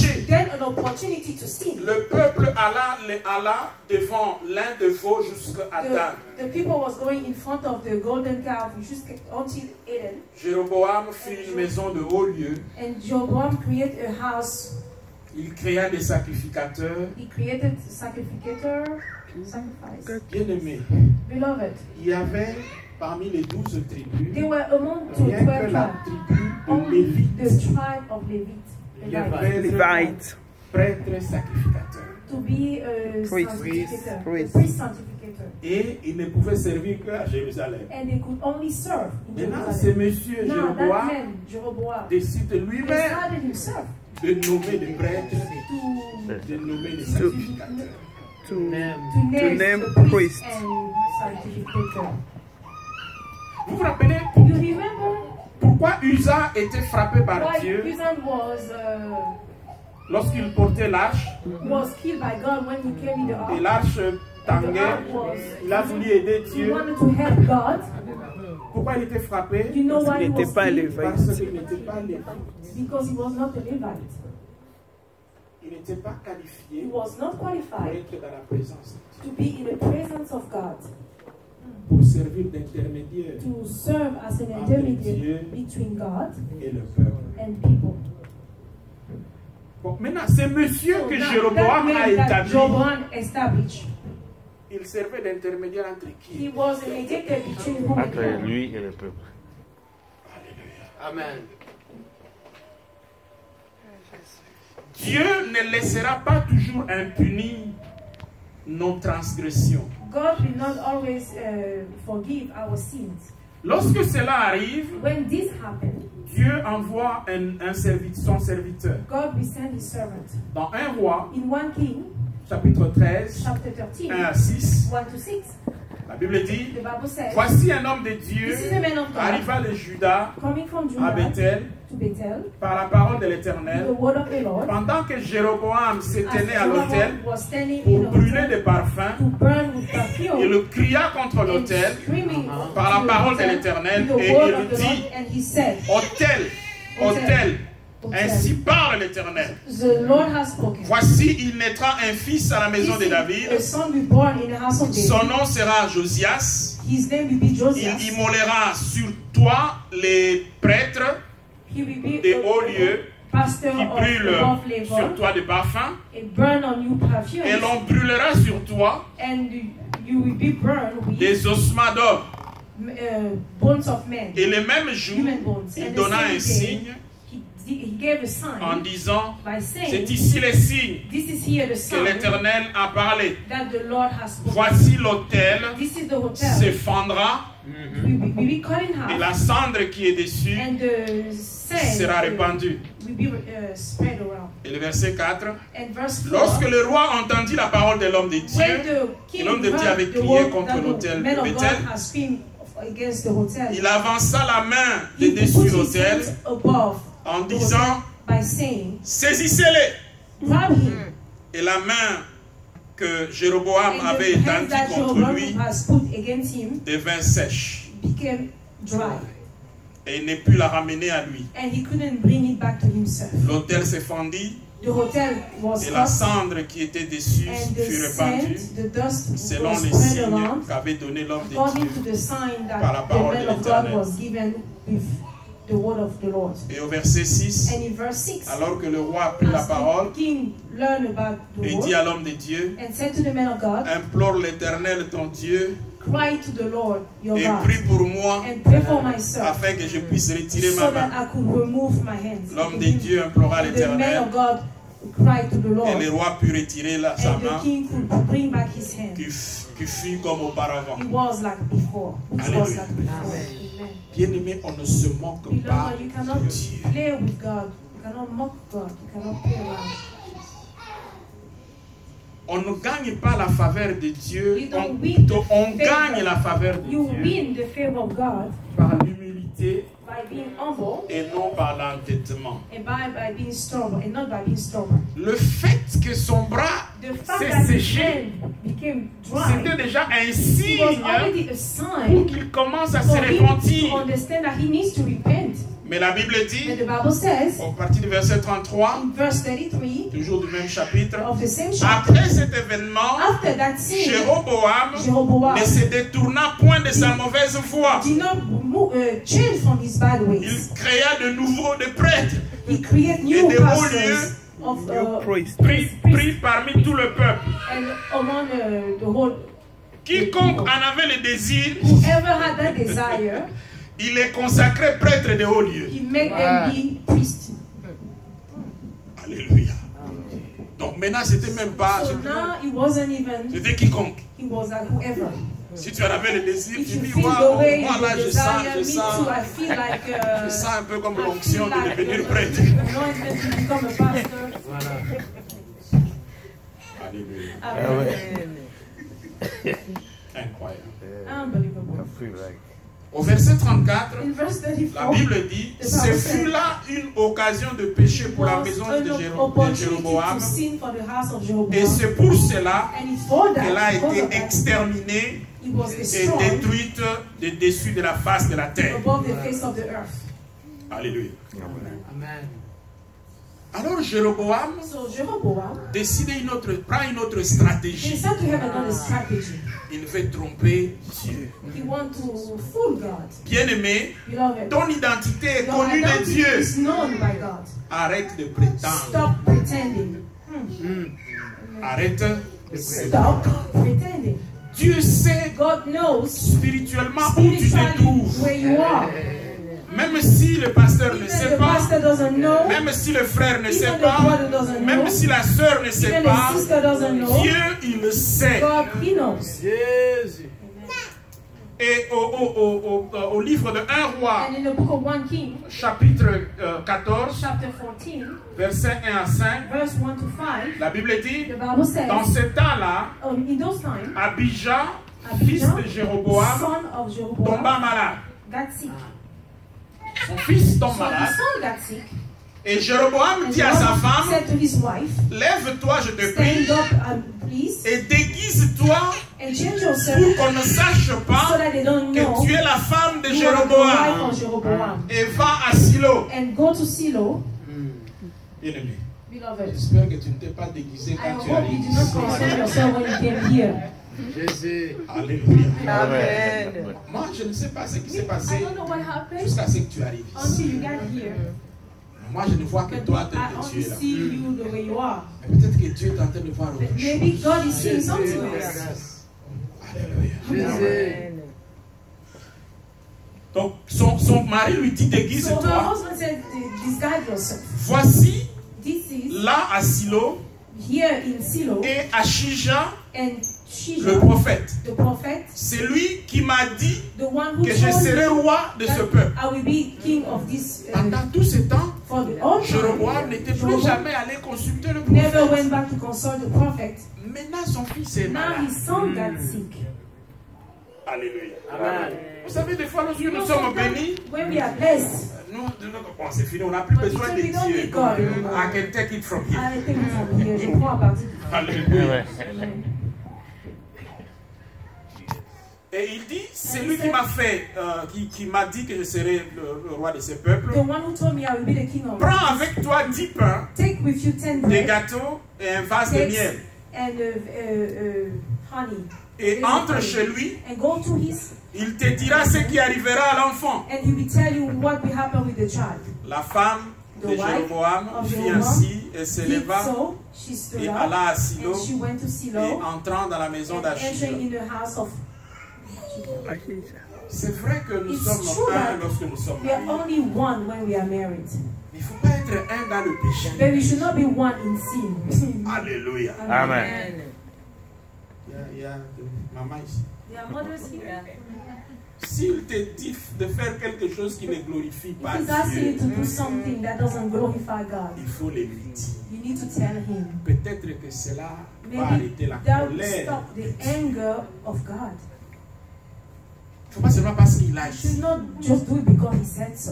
péché. then an opportunity to sin. Le peuple alla devant l'un des veaux jusqu'à Dan. The people was going in front of the golden calf just until Eden. Jéroboam fit une maison de haut lieu. And Jeroboam created a house. Il créa des sacrificateurs. He created a sacrificator, sacrifice. Bien-aimés, Beloved, il y avait parmi les 12 tribus, they were among the rien 12 que la tribes, tribu de only Lévite. the tribe of Levite. Il y avait les Levite. prêtres sacrificateurs. To be a Priest. sanctificator, Priest. a priest sanctificator. Et ils ne pouvaient servir qu'à Jérusalem. And they could only serve in Maintenant, ce Jerusalem. monsieur Now that Jéroboam man, Jeroboam, décide lui-même decided himself de nommer des prêtres, to de nommer des sacrificateurs. To name name the priest priest. and sanctificator. Vous vous rappelez You remember pourquoi Uza était frappé par why Dieu Uzzah lorsqu'il portait l'arche was killed by God when he carried the et ark? l'arche The tanguait? ark was, Il a voulu aider he Dieu. wanted to help God. Pourquoi il était frappé? You know Parce why qu'il he n'était was pas killed? Lévite. Parce qu'il n'était pas lévite. Because he was not a Levite. Il n'était pas He qualifié was not pour qualified être dans la présence de Dieu, to be in the presence of God, pour servir d'intermédiaire to serve as an entre intermediary Dieu between God et le peuple. and people. Bon, maintenant, ce monsieur So que now, Jéroboam that a man that établi, Jeroboam established, il servait d'intermédiaire entre he qui? was a mediator between whom and Entre whom. lui et le peuple. Amen. Dieu ne laissera pas toujours impuni nos transgressions. God will not always forgive our sins. Lorsque cela arrive, When this happened, Dieu envoie son serviteur. God will send his servant. Dans 1 Roi, In 1 King, chapitre 13, chapter 1 13, à 6, 1 to 6, la Bible dit, the Bible says, voici un homme de Dieu this is a man of God arriva de Juda coming from à Judah Bethel to Bethel, par la parole de the l'Éternel. word of the Lord, Pendant que Jéroboam se as tenait à l'autel Jeroboam was standing pour in the brûler des hotel parfums, to burn with perfume, il cria contre and l'autel screaming par la to the parole de hotel l'Éternel with the et word il of the dit, Lord, and he said, autel, autel, ainsi parle l'Éternel. the Lord has spoken. Voici, il naîtra un fils à la maison de A David. son will be born in the house of David. Son nom sera Josias. His name will be Il Josias. immolera sur toi les prêtres He will be des hauts lieux pastor qui of brûlent above sur level. toi des parfums. It burn on you perfume, Et l'on brûlera sur toi and you will be burned with des ossements d'homme. bones of men, Et le même jour, human bones. il And the donna same un day, signe he gave a en sign disant, by c'est saying, ici les signes this is here the que sign l'Éternel a parlé. that the Lord has spoken. Voici l'autel This is the se hotel. fendra We will be cut in et half, la cendre qui est dessus and the sand sera répandue. will be spread around. Et le verset 4. And verse 4, Lorsque le roi entendit la parole de l'homme de when Dieu, the et king l'homme de Dieu avait heard the crié word contre that l'autel the man de of God Bethel, has screamed against the hotel, il avança la main he de put dessus his l'autel hands above en the disant, hotel by saying, saisissez-les. grab him. Et la main que Jéroboam And avait the hands étendue that contre Jeroboam lui has put against him devint sèche. became dry, Et il ne put la ramener à lui. and he couldn't bring it back to himself. L'autel se fendit The hotel was et la cut, cendre qui était dessus and the fut répandue sand, the dust selon was les spread signes around qu'avait donné l'homme de according Dieu. to the sign par la that the parole man de of God l'Éternel. was given with the word of the Lord. Et au verset 6, And in verse 6, alors que le roi a pris la as parole, the king learned about the il dit à word l'homme de Dieu, and said to the man of God, implore l'Éternel ton Dieu cry to the Lord your et God prie pour moi and pray for myself afin que je puisse retirer so ma that main. I could remove my hands. L'homme de Dieu implora The man l'Éternel of God cried to the et Lord, le roi put retirer sa and the main king could bring back his hand. qui fut comme auparavant. It was like before. It was Alléluia. like before. Amen. Bien-aimé, on ne se moque pas Beloved, you cannot de Dieu. play with God. You cannot mock God. You cannot play around. On ne gagne pas la faveur de Dieu, You don't win plutôt the on favor. gagne la faveur de You Dieu win the favor of God par l'humilité by being humble et non par l'entêtement. and by being stubborn and not by being stubborn. Le fait que son bras The fact s'est that his séché, hand became c'était dry, déjà un it was signe already a pour sign qu'il commence à se for him to repentir. understand that he needs to repent. Mais la Bible But dit, the Bible says, au partir du verset 33, in verse 33 toujours du même chapitre, of the same chapter, après cet événement, after that scene, Jéroboam Jeroboam ne se détourna point de sa mauvaise voie. did not change from his bad Il ways. créa de nouveau des prêtres, He created new des hauts pastors of pris parmi tout le peuple. and among the whole. Quiconque en avait le désir, Whoever had that desire, il est consacré prêtre des hauts lieux. he made them be priests. Alléluia. Donc maintenant, c'était même pas... So now it wasn't even, C'était quiconque. he was like whoever. Si tu en avais le désir, If tu you dis, feel waouh, the way moi là, you je sens, desire, me too, I feel like je sens un peu comme I l'onction feel de like devenir prêtre. anointed to become a pastor. Alléluia. Amen. Incroyable. Unbelievable. Au verset 34, In verse la 34, Bible dit, ce fut là une occasion de péché pour la maison de opportunity Jéroboam. to sin for the house of Et Jeroboam. c'est pour cela And it's for that, qu'elle a because été of that, exterminée it was et destroyed détruite de dessus de la face de la terre. above the face of the earth. Alléluia. Amen. Alors Jéroboam So Jeroboam prend une autre stratégie. decided to have another strategy. Il veut tromper Dieu. He wants to fool God. Bien-aimé, Beloved, ton identité est your connue de identity Dieu. is known by God. Arrête de prétendre. Stop pretending. Arrête. Stop pretending. Dieu sait God knows spirituellement où tu te spiritually trouves. where you are. Même si le pasteur ne Even sait the pas, pastor doesn't know. même si le frère ne sait Even the pas, brother doesn't know. même si la sœur ne sait Even pas, the sister doesn't know. Dieu, il le sait. God, He knows. Jésus. Et au livre de 1 roi, And in the book of 1 King, chapitre 14, chapter 14, versets 1 à 5, verse 1 to 5, la Bible dit, the Bible says, dans ce temps-là, in those times, Abijah, fils de Jéroboam, son of Jeroboam, tomba malade. got sick. Son fils tombe So malade. his son got sick. Et Jéroboam And dit à sa Jeroboam femme, said to his wife, lève-toi, je te prie, stand up, please, et déguise-toi and change pour yourself qu'on ne sache so pas that they don't know que tu es la femme de you are the wife Jéroboam. of Jeroboam. Et va à Silo. And go to Silo, Bien-aimé, beloved. j'espère que tu ne t'es pas déguisé I quand tu hope you arrives. did not concern yourself when you came here. Jésus. Alléluia. Amen. Moi, je ne sais pas ce qui s'est I passé don't know what happened jusqu'à ce que tu arrives until ici. you got here. Moi, je ne vois que But toi, I tel que tu only es là. see you the way you are. Mais peut-être que Dieu est en train de voir autre But chose. maybe God is seeing something else. Grâce. Alléluia. Jésus. Donc, son mari lui dit, So her déguise-toi. husband said, disguise yourself. Voici, This is là à Silo, here in Silo, et Achija, and le Shija, prophète. the prophet, C'est lui qui m'a dit the one who que je told serai me roi de ce peuple. I will be king of this. Pendant tout ce temps, For the old Jéroboam n'était plus Jeroboam jamais allé consulter le never prophète. went back to consult the prophet. Maintenant, son fils est Now malade. his son got sick. Alléluia. Amen. Vous savez, des fois, lorsque nous sommes bénis, When we are blessed, nous, bon, c'est fini, on n'a plus besoin de we don't Dieu. need God anymore. I can take it from here. I think from here, je crois about it. Alléluia. Amen. Et il dit, c'est lui qui m'a fait, qui m'a dit que je serai le roi de ce peuple. The one who told me I will be the king of Prends avec toi 10 pains, take with you 10 des bread, gâteaux et un vase de cakes, miel. and honey. Et entre chez lui, And go to his, il te dira ce qui arrivera à l'enfant. and he will tell you what will happen with the child. La femme de The wife Jéroboam of fit Jeroboam ainsi et se Did leva so, she stood et up, alla à Silo and she went to et Silo, entrant dans la maison and d'Achija. entering in the house of. C'est vrai que nous It's sommes true un that lorsque nous sommes we are mariés. only one when we are married, Il ne faut pas être un dans le péché. but we should not be one in sin. Alléluia. Amen. Il y a maman ici. There are mothers here. S'il te dit de faire quelque chose qui ne glorifie pas If he's asking you Dieu, to do something that doesn't glorify God, il faut le lui dire. you need to tell him. Peut-être que cela va Maybe arrêter la that will colère. stop the anger of God. Il ne faut pas seulement parce qu'il a You dit. should not just do it because he said so.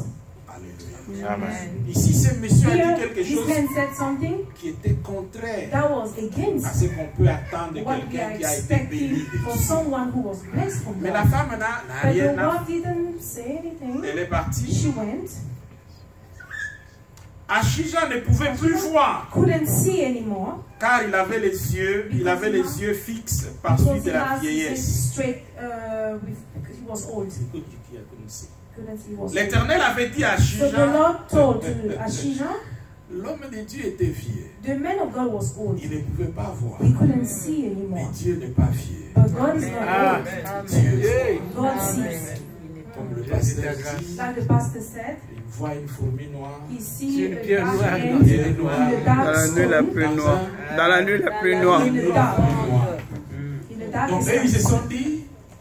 Alléluia. Amen. Ici, ce monsieur a dit Here, quelque this chose man said something qui était contraire that was à against ce qu'on peut attendre de what we quelqu'un are qui a été béni expecting de from Dieu. someone who was blessed from Mais la God. femme n'a But rien the à wife didn't say anything. Elle est partie She went Achija ne pouvait plus voir, couldn't see anymore car il avait les yeux fixes par because suite de he la has his vieillesse. straight because he was old. Couldn't see, he was old. L'Éternel avait dit à So the Achija, Lord told to Achija, l'homme de Dieu était vieux. the man of God was old. Il ne pouvait pas voir. He couldn't see Mais anymore. Dieu n'est pas vieux. But God is not old. Dieu, God sees. comme le pasteur dit, Like the pastor said, il voit une fourmi noire. he sees une a pierre dark noire, ant une pierre in noire. the Dans dark la nuit la stone, plus noire. Dans la nuit la plus noire. in the dark. In the Donc darkest eux, ils se night. sont dit,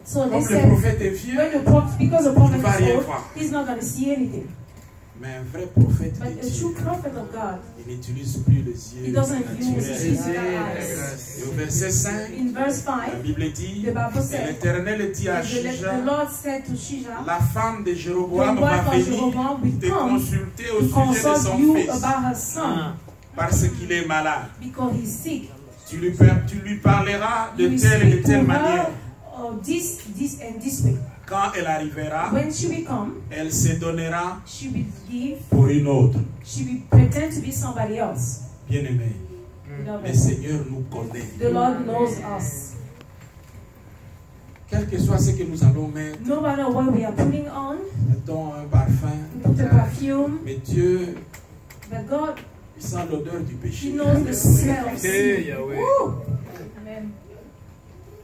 So they comme le said, prophète est vieux, when the prophet, because the prophet il va is rien old, voir. he's not going to see anything. Mais un vrai prophète But de a Dieu, true prophet of God, il n'utilise plus les he yeux doesn't use his naturels. physical eyes. Et au verset 5, In verse la 5, Bible dit, the Bible et said, l'Éternel dit à the Achija, Lord said to Shija, la femme de the Jéroboam wife va of venir Jeroboam will te come consulter au to sujet de consult son you fils, about her son parce qu'il est malade. because he's sick. Tu lui parleras de You will telle et de speak to telle manière. her of this and this way. Quand elle arrivera, When she will come, elle se donnera she will give, pour une autre. she will pretend to be somebody else. Bien-aimé, Beloved, le Seigneur nous connaît. the Lord knows us. Quel que soit ce que nous allons mettre, No matter what we are putting on, mettons un parfum, we put a perfume, mais Dieu, but God, il sent l'odeur du He péché. knows the smell of Hey, sin. Yahweh. Woo! Amen.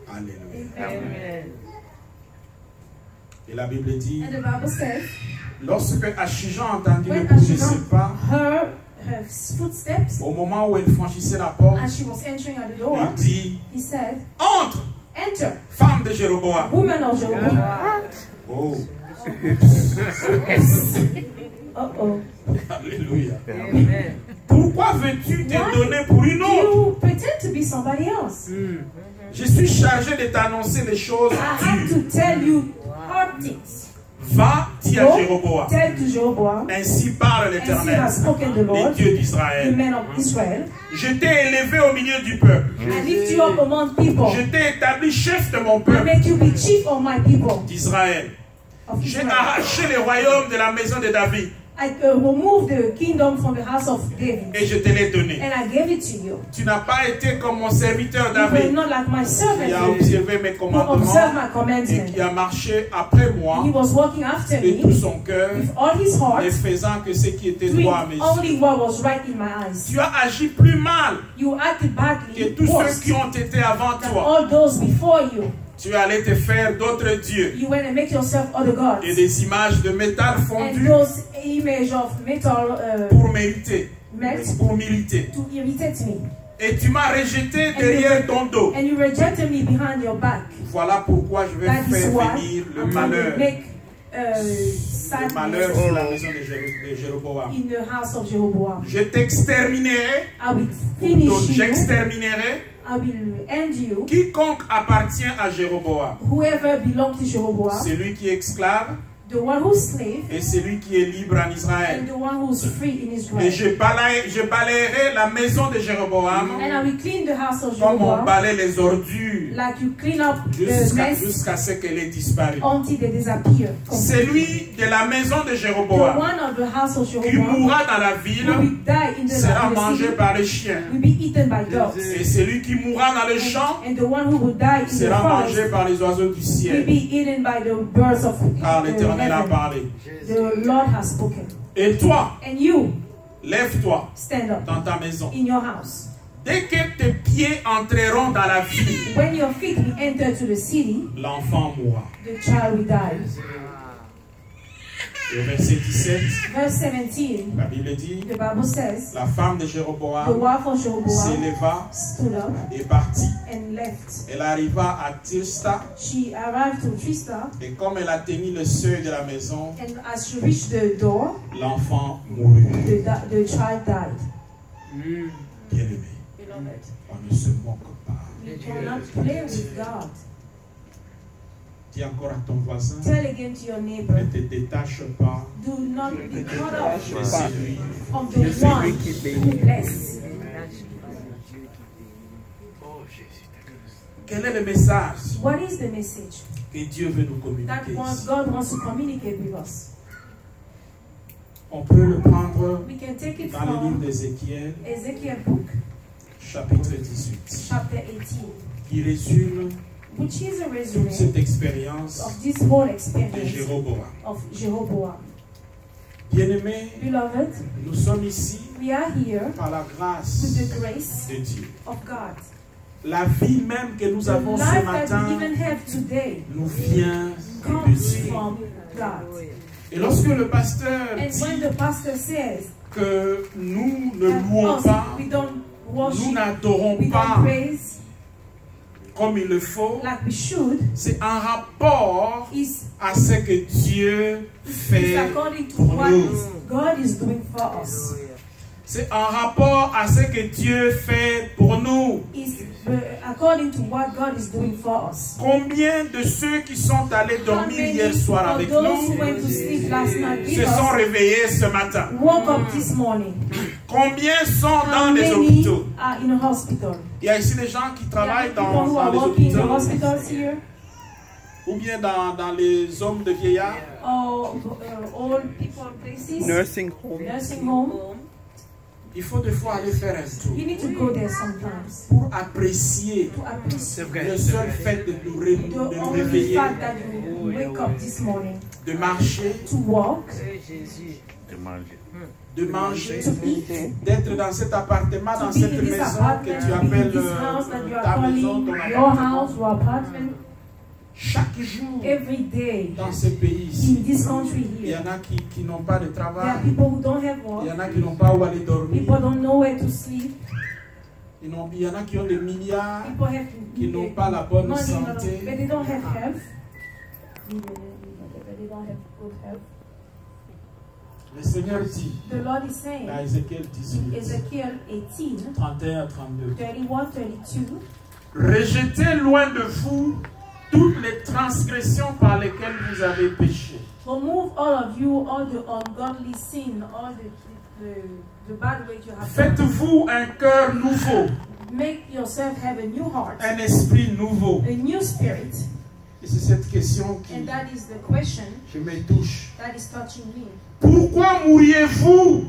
Alléluia. Amen. Et la Bible dit, And the Bible says, lorsque Achija a entendu le when bruit de Achija ses pas, heard her footsteps au moment où elle franchissait la porte, as she was entering at the door, il dit, he said, entre, enter, femme de Jéroboam. woman of Jeroboam. Oh, Uh-oh. alléluia. Pourquoi veux-tu te donner pour une autre? You pretend to be somebody else. Je suis chargé de t'annoncer les choses I have dures. to tell you hard things. Va, dis à Go, Jéroboam. tell to Jeroboam, Ainsi parle as he l'Éternel, has spoken the les Lord, dieux the d'Israël. men of Israel. Je t'ai élevé au milieu du peuple. I lift you up among people. Je t'ai établi chef de mon I peuple make you be chief of my people. d'Israël. Of J'ai Israel. arraché les royaumes de la maison de David I removed the kingdom from the house of David, et je te l'ai donné. and I gave it to you. Tu n'as pas été comme mon serviteur You were David not like my qui servant a David, observé mes who observed my commandements et qui commandments. a marché après moi He was walking after de tout me son cœur, with all his heart, ne faisant que ce qui était doing droit à mes yeux. only what was right in my eyes. Tu as agi plus mal You acted que badly, tous ceux worse qui ont été avant than toi. all those before you. Tu allais te faire d'autres dieux You went and make yourself other gods, et des images de métal and fondu those image of metal pour mériter, melt pour militer. to irritate me. Et tu m'as rejeté derrière ton dos. And you rejected me behind your back. Voilà pourquoi je vais That is faire why venir le I'm going malheur. to make Le malheur sadness sur la maison de Jéroboam. in the house of Jeroboam. Je t'exterminerai, I will donc finish you. j'exterminerai I will end you. quiconque appartient à Jéroboam. Whoever belongs to Jeroboam, Celui qui est esclave the one who's slave, et celui qui est libre en Israël. and the one who's free in Et Israel. je balayerai la maison de Jéroboam And I will clean the house of comme on Jeroboam balaie les ordures like you clean up the mess jusqu'à ce qu'elle ait disparu. until they disappear. Celui de la maison de The Jéroboam one of the house of qui Jeroboam mourra dans la who ville will die in the sera mangé city par les chiens. will be eaten by dogs. Et celui qui mourra dans le champ And the one who will die in the sera mangé forest par les oiseaux du will ciel. be eaten by the birds of Car l'Éternel a heaven. parlé. The Lord has spoken. Et toi, And you, lève-toi stand up dans ta maison. in your house. Dès que tes pieds entreront dans la ville, When your feet will enter to the city, l'enfant mourra. the child will die. Et au verset 17, Verse 17, la Bible dit, the Bible says, la femme de the Jéroboam wife of Jeroboam s'éleva stood up et partit. and left. Elle arriva à Tirsta She arrived to Trista, et comme elle atteignit le seuil de la maison, and as she reached the door, l'enfant mourut. the child died. Bien-aimé, Beloved, on ne se moque pas. you cannot play with God. Dis encore à ton voisin, Tell again to your neighbor, ne te détache pas do not be caught up de celui from the one who bless. Quel est le message What is the message que Dieu veut nous that communiquer ici? God wants to communicate with us? On peut le prendre We can take it dans le livre from d'Ézéchiel, Ezekiel book, chapitre 18, chapter 18, qui résume which is a toute resume cette expérience of this whole de experience Jéroboam. of Jeroboam. Bien-aimés, Beloved, nous sommes ici we are here par la with grâce the grace de Dieu. of God. La vie même que nous The avons ce life that matin we even have today nous vient de comes Dieu. from God. Et lorsque le pasteur And when dit the pastor says que nous ne that louons us, pas, we don't nous worship, n'adorons we pas don't praise comme il le faut, like we should, c'est en rapport is à ce que Dieu fait according to pour what nous. God is doing for us. C'est en rapport à ce que Dieu fait pour nous. Is according to what God is doing for us. Combien de ceux qui sont allés How dormir many hier soir of avec those who nous went to sleep last night se with sont us réveillés ce matin? woke up this morning? Combien sont How dans les many hôpitaux? are in a hospital? Il y a ici des gens qui There are travaillent people dans who are les working in the hôpitaux hospitals here, ou bien dans les hommes de vieillards. or old people places, Nursing home. nursing home. Il faut des fois aller faire un tour You need to go there sometimes pour apprécier to appreciate le seul fait de nous the only réveiller, fact that you wake up this morning, de marcher, to walk, de manger, to eat, d'être dans cet appartement, dans to be cette in this maison apartment, que tu to be in appelles this house that you are ta maison, calling ton your appartement. house, your apartment. Chaque jour Every day dans ce pays in ici, this country il y here, en a qui n'ont pas de there travail, are people who don't have il work, y en a qui n'ont pas où aller dormir, people don't know where to sleep, il y en a qui ont des milliards, people have qui n'ont pas la bonne money, santé. but they don't have health. They don't have good health. Le Seigneur dit The Lord is saying dans Ézéchiel in 18, Ezekiel 18, 31 à 32, 31, 32, rejetez loin de vous toutes les transgressions par lesquelles vous avez péché. remove all of you, all the ungodly sin, all the bad ways you have done. Faites-vous un cœur nouveau, Make yourself have a new heart, un esprit nouveau. a new spirit. Et c'est cette question qui And that is the question me touche. that is touching me. Pourquoi mourriez-vous,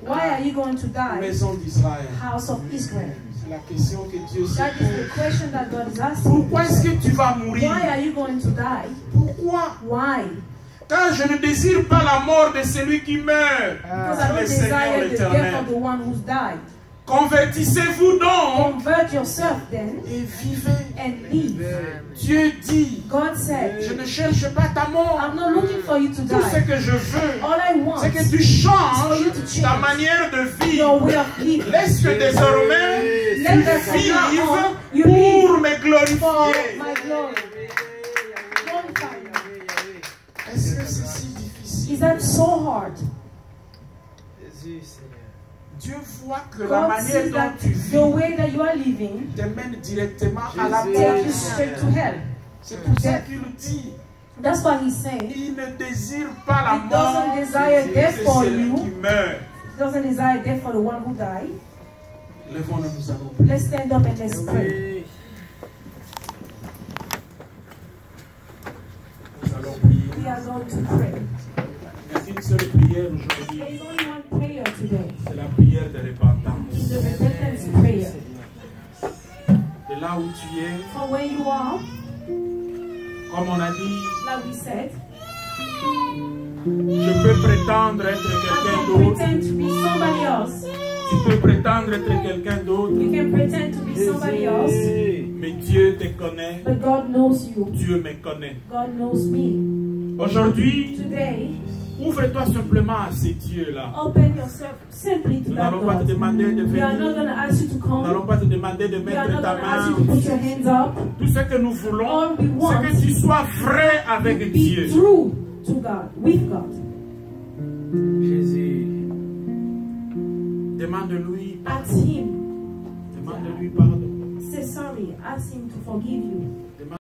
Why are you going to die, maison d'Israël? house of Israel? C'est la question que Dieu se That is the pose. question that God is asking. Pourquoi est-ce que tu vas mourir? Why are you going to die? Pourquoi? Why? Car je ne désire pas la mort de celui qui meurt. Because I don't Le Seigneur desire the death l'Éternel. of the one who's died. Convertissez-vous donc Convert yourself then et vivez. and live. Dieu dit, God said, je ne cherche pas ta mort. I'm not looking for you to Tout ce die. que je veux, All I want c'est que is tu changes you to change ta manière de your vivre. way of living. Laisse que désormais Let that from now on, vive you live pour me for glorifier. my glory. Glorify me. Est-ce que c'est si difficile? Is that so hard? Dieu voit que la God manière sees dont that tu vis the way that you are living te mène directement à la takes you mort. straight to hell. C'est pour ça qu'il dit, That's why he's saying il ne désire pas la He mort doesn't desire de death for celui you. qui meurt. he doesn't desire death for the one who died. Lèvons-nous, nous allons prier. Let's stand up and let's pray. Nous allons prier. We are going to pray. Il y a une seule prière aujourd'hui, There is only one prayer today. c'est la prière de repentance. It's the repentance prayer. De là où tu es, For where you are, comme on a dit, like we said, je peux prétendre être I quelqu'un can d'autre. pretend to be somebody else. Tu peux prétendre être quelqu'un d'autre, You can pretend to be somebody else. mais Dieu te connaît, But God knows you. Dieu me connaît. God knows me. Aujourd'hui, Today, ouvre-toi simplement à ces dieux-là. open yourself simply to Nous that n'allons pas te God. demander de We are not venir. going to ask you to Nous come. n'allons pas te demander de We are mettre not ta going to ask main. you to put your hands up. Tout ce que nous voulons, All we want c'est que tu sois vrai avec Be Dieu. true to God, with God. Jésus. Demande-lui, Ask Him. demande-lui pardon. Say sorry. Ask Him to forgive you.